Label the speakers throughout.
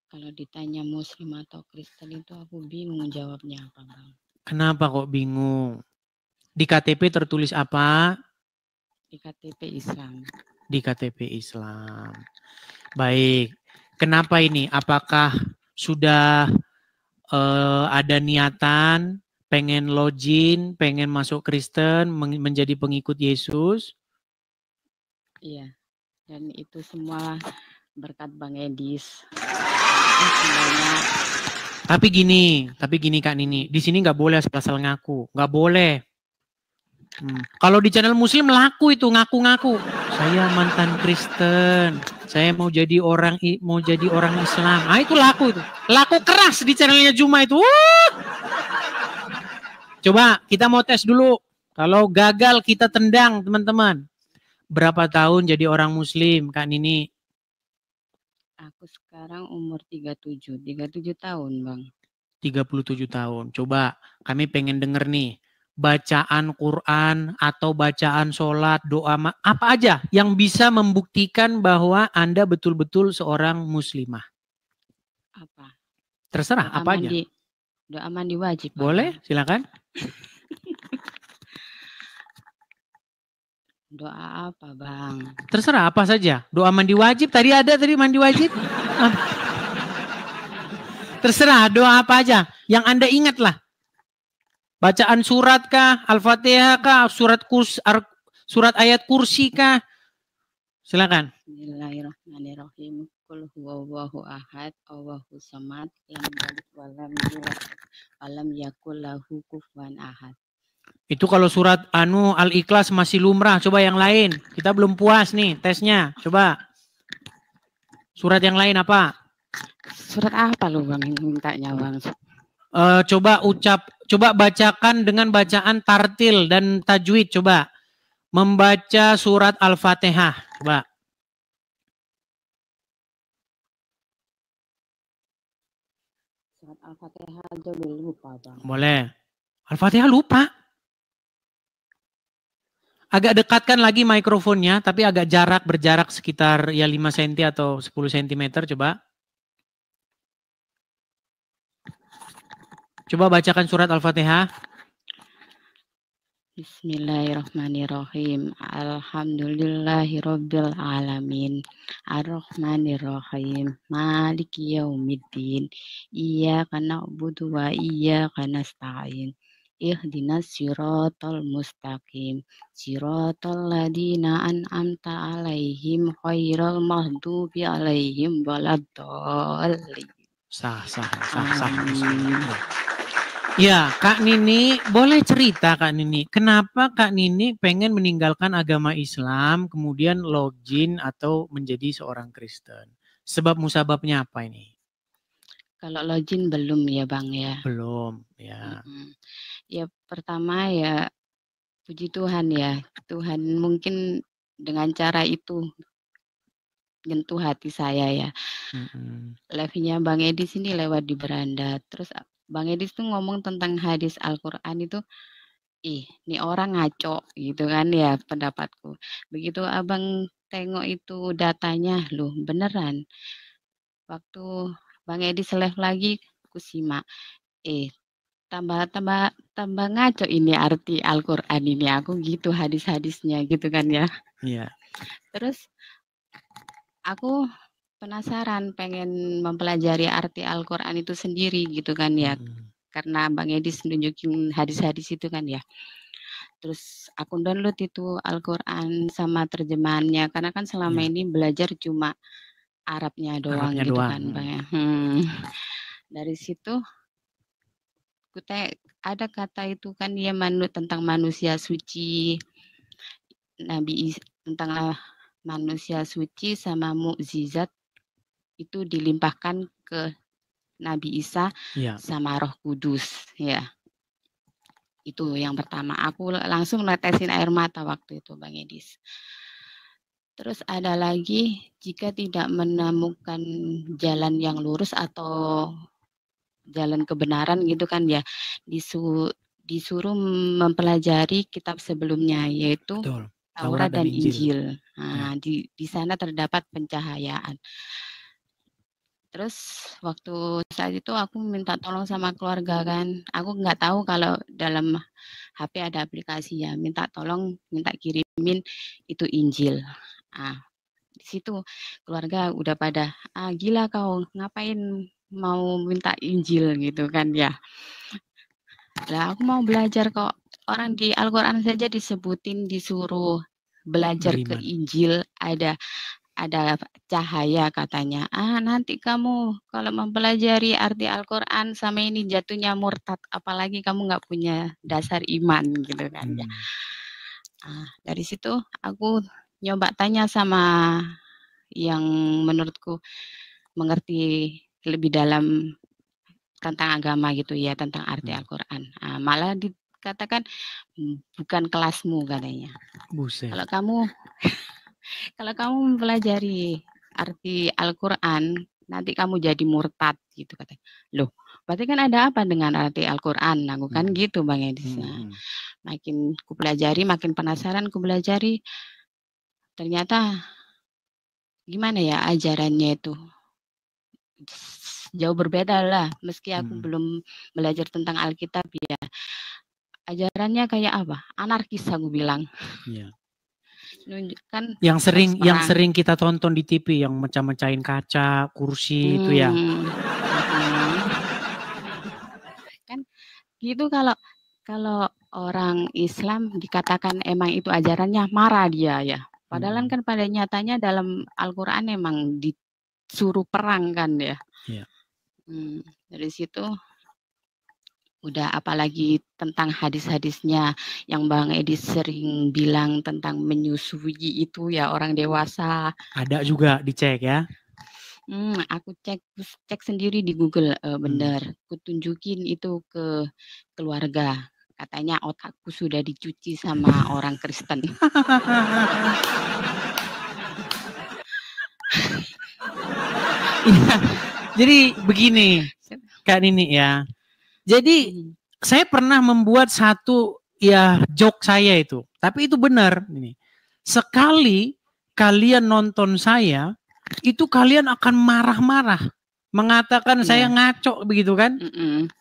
Speaker 1: Kalau ditanya Muslim atau Kristen itu aku bingung jawabnya apa, Bang.
Speaker 2: Kenapa kok bingung? Di KTP tertulis apa?
Speaker 1: Di KTP Islam.
Speaker 2: Di KTP Islam. Baik. Kenapa ini? Apakah sudah ada niatan pengen login, pengen masuk Kristen, menjadi pengikut Yesus?
Speaker 1: Iya. Dan itu semua berkat Bang Edis.
Speaker 2: Tapi gini Kak Nini, di sini nggak boleh asal-asal ngaku, nggak boleh. Kalau di channel Muslim laku itu ngaku-ngaku. Saya mantan Kristen, saya mau jadi orang Islam. Ah itu laku itu, laku keras di channelnya Juma itu. Coba kita mau tes dulu. Kalau gagal kita tendang teman-teman. Berapa tahun jadi orang Muslim Kak Nini?
Speaker 1: Aku sekarang umur 37 tahun, Bang.
Speaker 2: 37 tahun. Coba kami pengen denger nih. Bacaan Quran atau bacaan sholat, doa, apa aja yang bisa membuktikan bahwa Anda betul-betul seorang muslimah?
Speaker 1: Apa?
Speaker 2: Terserah,
Speaker 1: Doa
Speaker 2: apa
Speaker 1: mandi,
Speaker 2: aja.
Speaker 1: doa mandi wajib.
Speaker 2: Boleh,
Speaker 1: Bang.
Speaker 2: silakan.
Speaker 1: Doa apa, Bang?
Speaker 2: Terserah, apa saja. Doa mandi wajib, tadi mandi wajib. Terserah, doa apa aja. Yang Anda ingat lah. Bacaan surat kah, Al-Fatihah kah, surat ayat kursi kah? Silakan.
Speaker 1: Bismillahirrahmanirrahim. Qul huwallahu ahad, Allahu samad, lam yalid walam yulad, walam yakul lahu kufuwan ahad.
Speaker 2: Itu kalau surat Al-Ikhlas masih lumrah. Coba yang lain. Kita belum puas nih tesnya. Coba. Surat yang lain apa?
Speaker 1: Surat apa lu, Bang, yang mintanya, Bang?
Speaker 2: Coba bacakan dengan bacaan tartil dan tajwid. Coba. Membaca surat Al-Fatihah. Coba.
Speaker 1: Surat Al-Fatihah aja udah lupa, Bang.
Speaker 2: Boleh. Al-Fatihah lupa. Agak dekatkan lagi mikrofonnya, tapi agak berjarak sekitar ya 5 cm atau 10 cm. Coba. Coba bacakan surat Al-Fatihah.
Speaker 1: Bismillahirrahmanirrahim. Alhamdulillahirabbil alamin. Arrahmanirrahim. Maliki yaumiddin. Iyyaka na'budu wa iyyaka nasta'in. Ihdinas siratal mustaqim. Siratal ladzina an'amta 'alaihim ghairil maghdubi 'alaihim waladdallin.
Speaker 2: Sah. Ya, Kak Nini, boleh cerita Kak Nini, kenapa Kak Nini pengen meninggalkan agama Islam, kemudian login atau menjadi seorang Kristen? Sebab musababnya apa ini?
Speaker 1: Kalau login belum ya, Bang ya?
Speaker 2: Belum, ya.
Speaker 1: Ya pertama ya, puji Tuhan ya, Tuhan mungkin dengan cara itu nyentuh hati saya ya. Live-nya Bang Edis ini lewat di beranda, terus Bang Edis tuh ngomong tentang hadis Al-Quran itu, ini orang ngaco gitu kan ya pendapatku. Begitu Abang tengok itu datanya, loh beneran. Waktu Bang Edis live lagi, aku simak, tambah ngaco ini arti Al-Quran ini, aku gitu hadis-hadisnya gitu kan ya.
Speaker 2: Iya.
Speaker 1: Terus aku penasaran pengen mempelajari arti Al-Quran itu sendiri gitu kan ya. Karena Bang Edis nunjukin hadis-hadis itu kan ya. Terus aku download itu Al-Quran sama terjemahannya. Karena kan selama ini belajar cuma Arabnya doang gitu kan Bang ya. Dari situ ada kata itu kan ya tentang manusia suci. Tentang manusia suci sama mukjizat itu dilimpahkan ke Nabi Isa sama Roh Kudus ya. Itu yang pertama, aku langsung netesin air mata waktu itu Bang Edis. Terus ada lagi, jika tidak menemukan jalan yang lurus atau jalan kebenaran gitu kan ya, disuruh mempelajari kitab sebelumnya yaitu Taurat dan Injil. Nah, di sana terdapat pencahayaan. Terus waktu saat itu aku minta tolong sama keluarga kan. Aku nggak tahu kalau dalam HP ada aplikasi ya. Minta tolong, minta kirimin itu Injil. Di situ keluarga udah pada, gila kau ngapain mau minta Injil gitu kan ya. Lah aku mau belajar kok. Orang di Al-Quran saja disebutin disuruh belajar ke Injil, ada cahaya katanya. Nanti kamu kalau mempelajari arti Al-Quran sama ini jatuhnya murtad, apalagi kamu nggak punya dasar iman gitu kan ya. Dari situ aku nyoba tanya sama yang menurutku mengerti lebih dalam tentang agama gitu ya, tentang arti Al-Quran. Malah dikatakan bukan kelasmu katanya.
Speaker 2: Buset.
Speaker 1: Kalau kamu mempelajari arti Al-Quran, nanti kamu jadi murtad gitu katanya. Loh, berarti kan ada apa dengan arti Al-Quran? Aku kan gitu Bang Edis. Makin ku pelajari, makin penasaran ku pelajari. Ternyata gimana ya ajarannya itu? Jauh berbeda lah, meski aku belum belajar tentang Alkitab ya. Ajarannya kayak apa? Anarkis aku bilang.
Speaker 2: Iya.
Speaker 1: Nunjukkan
Speaker 2: yang sering kita tonton di TV yang mecah-mecahin kaca, kursi itu ya.
Speaker 1: Kan gitu kalau orang Islam dikatakan emang itu ajarannya marah dia ya. Padahal kan pada nyatanya dalam Al-Quran emang disuruh perang kan ya.
Speaker 2: Iya.
Speaker 1: Dari situ udah apalagi tentang hadis-hadisnya yang Bang Edi sering bilang tentang menyusui itu ya orang dewasa.
Speaker 2: Ada juga dicek ya.
Speaker 1: Aku cek sendiri di Google, bener. Kutunjukin itu ke keluarga. Katanya otakku sudah dicuci sama orang Kristen.
Speaker 2: Jadi begini, Kak Nini ya. Jadi saya pernah membuat satu ya joke saya itu. Tapi itu benar. Sekali kalian nonton saya, itu kalian akan marah-marah. Mengatakan saya ngaco begitu kan.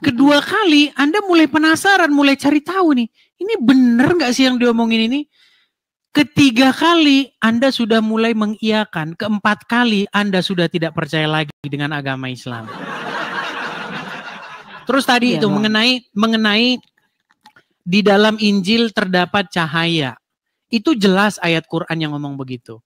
Speaker 2: Kedua kali Anda mulai penasaran, mulai cari tahu nih. Ini benar gak sih yang diomongin ini? Ketiga kali Anda sudah mulai mengiyakan. Keempat kali Anda sudah tidak percaya lagi dengan agama Islam. Terus tadi itu mengenai di dalam Injil terdapat cahaya. Itu jelas ayat Quran yang ngomong begitu.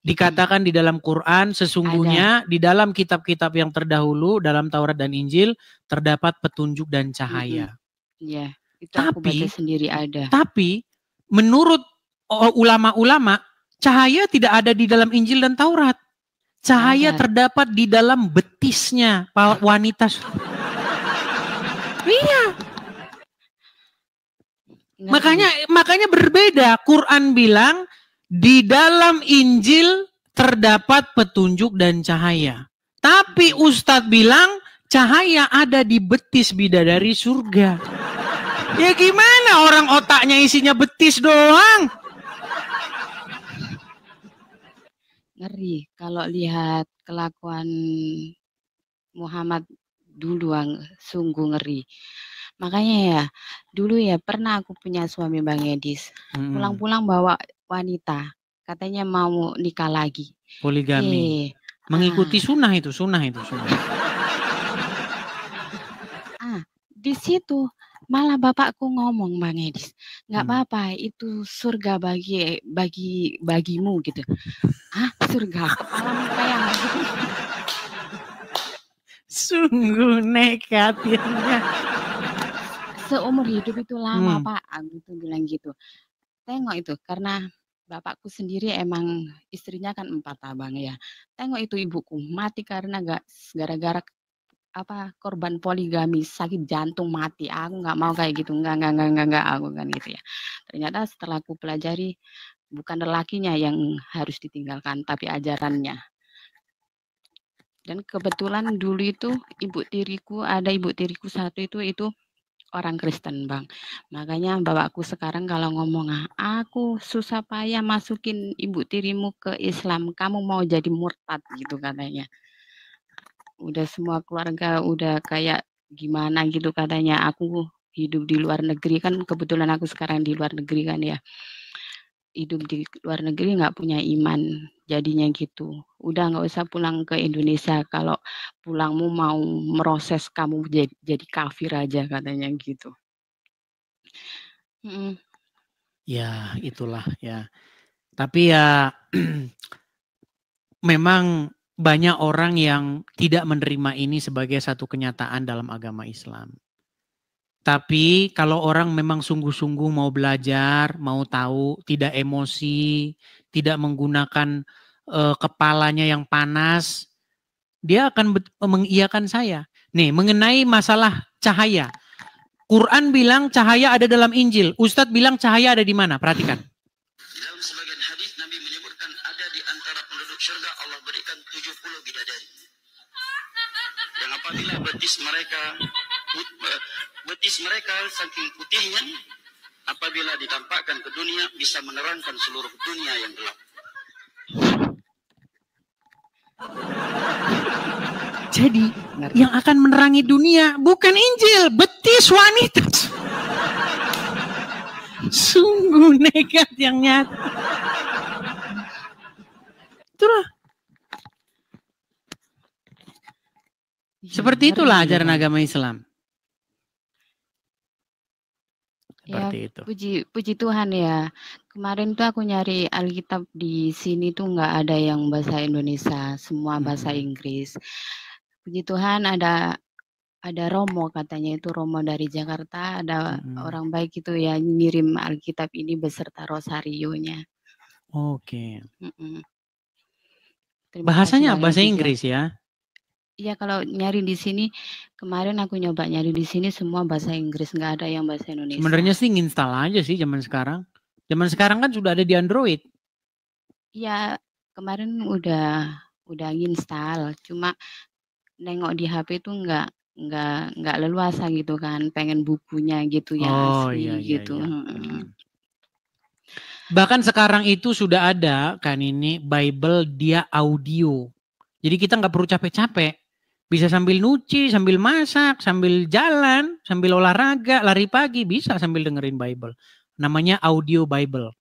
Speaker 2: Dikatakan di dalam Quran sesungguhnya di dalam kitab-kitab yang terdahulu dalam Taurat dan Injil terdapat petunjuk dan cahaya.
Speaker 1: Iya, itu aku baca sendiri ada.
Speaker 2: Tapi menurut ulama-ulama cahaya tidak ada di dalam Injil dan Taurat. Cahaya terdapat di dalam betisnya wanita. Iya. Makanya berbeda. Quran bilang di dalam Injil terdapat petunjuk dan cahaya. Tapi Ustadz bilang cahaya ada di betis bidadari surga. Ya gimana orang otaknya isinya betis doang?
Speaker 1: Ngeri kalau lihat kelakuan Muhammad dulu sungguh ngeri. Makanya ya, dulu ya pernah aku punya suami Bang Edis. Pulang-pulang bawa wanita. Katanya mau nikah lagi.
Speaker 2: Poligami. Mengikuti sunnah itu.
Speaker 1: Di situ malah bapakku ngomong Bang Edis, nggak apa-apa itu surga bagimu gitu. Surga kepala kayak gitu.
Speaker 2: Sungguh nekat ya.
Speaker 1: Seumur hidup itu lama Pak, aku tuh bilang gitu. Tengok itu karena bapakku sendiri emang istrinya kan 4 abang ya. Tengok itu ibuku mati karena gara-gara korban poligami, sakit jantung mati. Aku nggak mau kayak gitu, enggak aku kan gitu ya. Ternyata setelah aku pelajari bukan lelakinya yang harus ditinggalkan, tapi ajarannya. Dan kebetulan dulu itu ibu tiriku satu itu orang Kristen Bang. Makanya bapakku sekarang kalau ngomong, aku susah payah masukin ibu tirimu ke Islam, kamu mau jadi murtad gitu katanya. udah semua keluarga udah kayak gimana gitu katanya. Aku hidup di luar negeri kan, kebetulan aku sekarang di luar negeri kan ya. Hidup di luar negeri nggak punya iman, jadinya gitu. Udah nggak usah pulang ke Indonesia, kalau pulangmu mau meroses kamu jadi kafir aja katanya gitu.
Speaker 2: Ya itulah ya. Tapi ya memang banyak orang yang tidak menerima ini sebagai satu kenyataan dalam agama Islam. Tapi kalau orang memang sungguh-sungguh mau belajar, mau tahu, tidak emosi, tidak menggunakan kepalanya yang panas, dia akan mengiyakan saya. Nih, mengenai masalah cahaya. Quran bilang cahaya ada dalam Injil. Ustadz bilang cahaya ada di mana? Perhatikan.
Speaker 3: Dalam sebagian hadis Nabi menyebutkan ada di antara penduduk surga Allah berikan 70 bidadari. Yang apabila betis mereka saking putihnya, apabila ditampakkan ke dunia bisa menerangkan seluruh dunia yang gelap.
Speaker 2: Jadi yang akan menerangi dunia bukan Injil, betis wanita. Sungguh nekat yang nyata. Itulah. Seperti itulah ajaran agama Islam. Seperti
Speaker 1: ya,
Speaker 2: itu.
Speaker 1: Puji Tuhan ya. Kemarin tuh aku nyari Alkitab di sini tuh nggak ada yang bahasa Indonesia, semua bahasa Inggris. Puji Tuhan ada Romo katanya, itu Romo dari Jakarta, ada orang baik itu ya ngirim Alkitab ini beserta rosarionya.
Speaker 2: Oke. Bahasanya bahasa Inggris ya?
Speaker 1: Iya, kalau nyari di sini, kemarin aku nyoba nyari di sini semua bahasa Inggris, nggak ada yang bahasa Indonesia.
Speaker 2: Sebenarnya sih nginstal aja sih zaman sekarang. Zaman sekarang kan sudah ada di Android.
Speaker 1: Iya, kemarin udah nginstal, cuma nengok di HP itu nggak leluasa gitu kan, pengen bukunya gitu yang asli gitu.
Speaker 2: Iya. Bahkan sekarang itu sudah ada kan ini Bible dia audio. Jadi kita nggak perlu capek-capek. Bisa sambil nyuci, sambil masak, sambil jalan, sambil olahraga, lari pagi, bisa sambil dengerin Bible. Namanya audio Bible.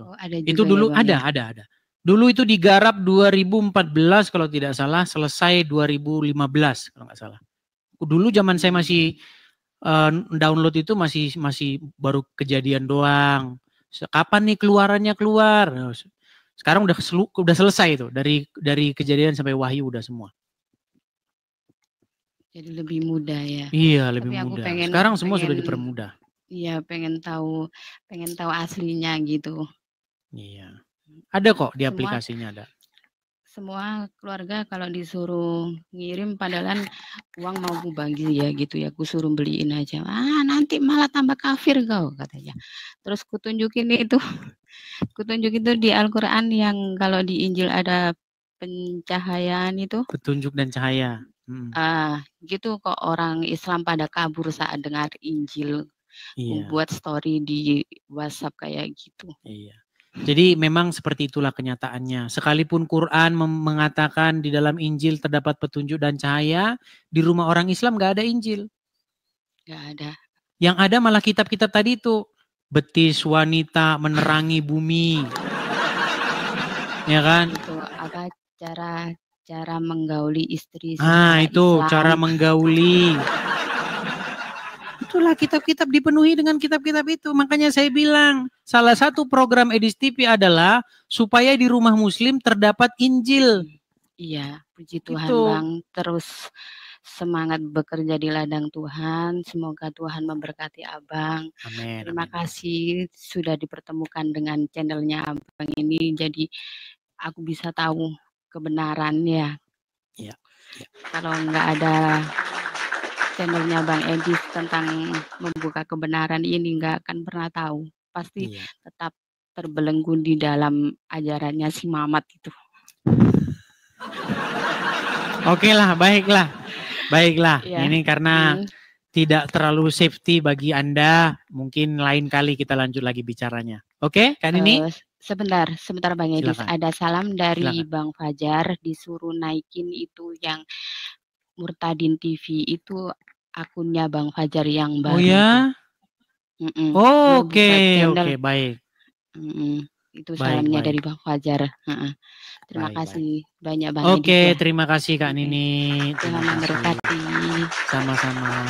Speaker 1: Oh, ada juga
Speaker 2: itu dulu
Speaker 1: ya, Bang,
Speaker 2: ada. Dulu itu digarap 2014 kalau tidak salah, selesai 2015 kalau nggak salah. Dulu zaman saya masih download itu masih baru kejadian doang. Kapan nih keluarannya keluar? Sekarang udah selesai itu, dari kejadian sampai wahyu udah semua.
Speaker 1: Jadi lebih mudah ya.
Speaker 2: Iya, lebih
Speaker 1: tapi
Speaker 2: mudah. Sekarang semua sudah dipermudah.
Speaker 1: Iya, pengen tahu aslinya gitu.
Speaker 2: Iya. Ada kok di aplikasinya ada.
Speaker 1: Semua keluarga kalau disuruh ngirim padahal uang mau ku bagi ya gitu ya, ku suruh beliin aja. Nanti malah tambah kafir kau katanya. Terus kutunjukin itu di Al-Qur'an yang kalau di Injil ada pencahayaan itu.
Speaker 2: Petunjuk dan cahaya.
Speaker 1: Gitu kok orang Islam pada kabur saat dengar Injil.
Speaker 2: Iya.
Speaker 1: Buat story di WhatsApp kayak gitu.
Speaker 2: Iya. Jadi memang seperti itulah kenyataannya. Sekalipun Quran mengatakan di dalam Injil terdapat petunjuk dan cahaya, di rumah orang Islam gak ada Injil.
Speaker 1: Gak ada.
Speaker 2: Yang ada malah kitab-kitab tadi itu. Betis wanita menerangi bumi. Ya kan?
Speaker 1: Itu apa cara menggauli istri
Speaker 2: itu Islam. Cara menggauli. Itulah kitab-kitab dipenuhi dengan kitab-kitab itu. Makanya saya bilang salah satu program Edis TV adalah supaya di rumah muslim terdapat Injil.
Speaker 1: Iya, puji Tuhan Bang. Terus semangat bekerja di ladang Tuhan. Semoga Tuhan memberkati Abang.
Speaker 2: Amin.
Speaker 1: Terima kasih sudah dipertemukan dengan channelnya Abang ini. Jadi aku bisa tahu kebenarannya.
Speaker 2: Iya.
Speaker 1: Kalau nggak ada channelnya Bang Edis tentang membuka kebenaran ini, nggak akan pernah tahu. Pasti tetap terbelenggu di dalam ajarannya si Mamat itu.
Speaker 2: Oke lah, baiklah. Ya. Ini karena tidak terlalu safety bagi Anda, mungkin lain kali kita lanjut lagi bicaranya. Oke, Kak Nini?
Speaker 1: Sebentar Bang Edis.
Speaker 2: Silakan.
Speaker 1: Ada salam dari
Speaker 2: Silakan.
Speaker 1: Bang Fajar, disuruh naikin itu yang Murtadin TV itu akunnya Bang Fajar yang baru.
Speaker 2: Oh ya? Oke, baik.
Speaker 1: Itu salamnya
Speaker 2: baik.
Speaker 1: dari Bang Fajar. Terima
Speaker 2: Baik.
Speaker 1: kasih banyak Bang
Speaker 2: Oke,
Speaker 1: Edis ya.
Speaker 2: terima kasih Kak Nini.
Speaker 1: Tuhan memberkati.
Speaker 2: Sama-sama.